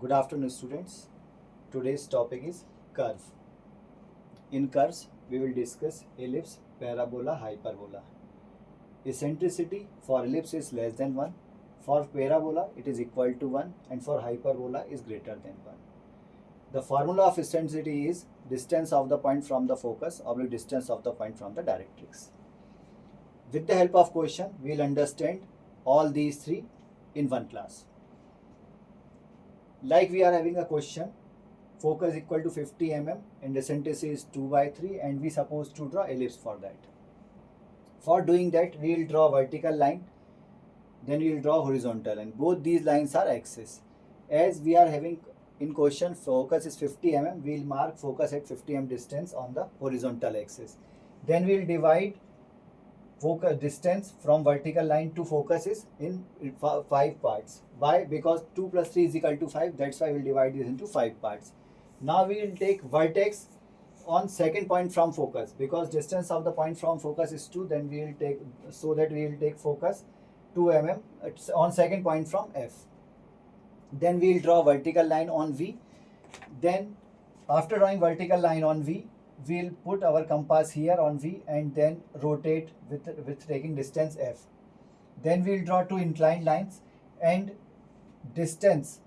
Good afternoon, students. Today's topic is curve. In curves, we will discuss ellipse, parabola, hyperbola. Eccentricity for ellipse is less than 1. For parabola, it is equal to 1, and for hyperbola is greater than 1. The formula of eccentricity is distance of the point from the focus or distance of the point from the directrix. With the help of question, we will understand all these three in one class. Like we are having a question, focus equal to 50 mm and eccentricity is 2 by 3, and we supposed to draw ellipse for that. For doing that, we will draw vertical line, then we will draw horizontal, and both these lines are axis. As we are having in question focus is 50 mm, we will mark focus at 50 mm distance on the horizontal axis. Then we will divide focus distance from vertical line to focus is in 5 parts. Why? Because 2 plus 3 is equal to 5. That's why we'll divide this into 5 parts. Now we will take vertex on second point from focus. Because distance of the point from focus is 2, then we will take, so that we will take focus 2 mm on second point from F. Then we will draw vertical line on V. Then after drawing vertical line on V, we'll put our compass here on V and then rotate with taking distance F. Then we'll draw two inclined lines and distance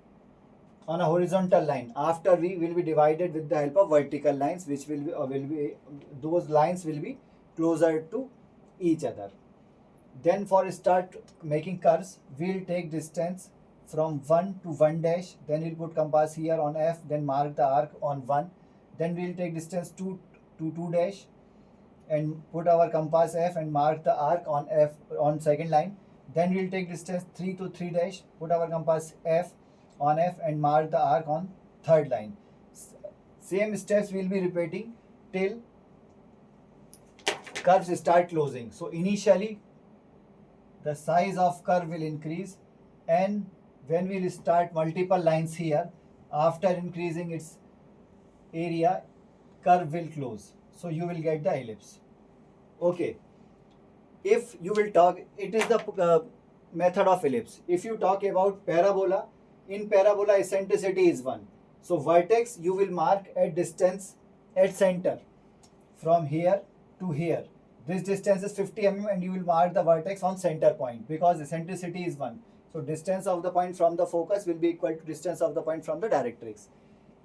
on a horizontal line after V will be divided with the help of vertical lines, which will be those lines will be closer to each other. Then for start making curves, we'll take distance from 1 to 1 dash, then we'll put compass here on F, then mark the arc on 1. Then we'll take distance 2 to 2 dash and put our compass F and mark the arc on F on second line. Then we'll take distance 3 to 3 dash, put our compass F on F and mark the arc on third line. Same steps we'll be repeating till curves start closing. So initially the size of curve will increase, and when we'll start multiple lines here, after increasing its area, curve will close. So you will get the ellipse. Okay. If you will talk, it is the method of ellipse. If you talk about parabola, in parabola eccentricity is 1. So vertex you will mark at distance at center from here to here. This distance is 50 mm and you will mark the vertex on center point because eccentricity is 1. So distance of the point from the focus will be equal to distance of the point from the directrix.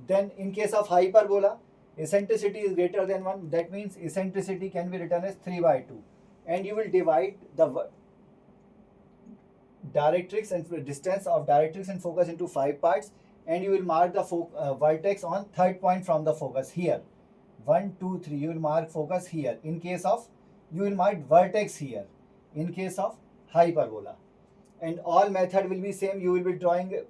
Then in case of hyperbola, eccentricity is greater than 1. That means eccentricity can be written as 3 by 2. And you will divide the directrix and distance of directrix and focus into 5 parts, and you will mark the vertex on third point from the focus here. 1, 2, 3. You will mark focus here. In case of, you will mark vertex here. In case of hyperbola. And all method will be same. You will be drawing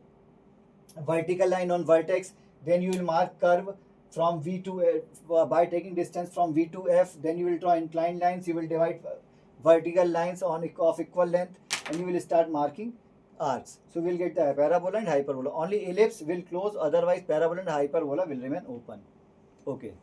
vertical line on vertex, then you will mark curve from V to F by taking distance from V to F. Then you will draw inclined lines. You will divide vertical lines of equal length, and you will start marking arcs. So we will get the parabola and hyperbola. Only ellipse will close, otherwise parabola and hyperbola will remain open. Okay.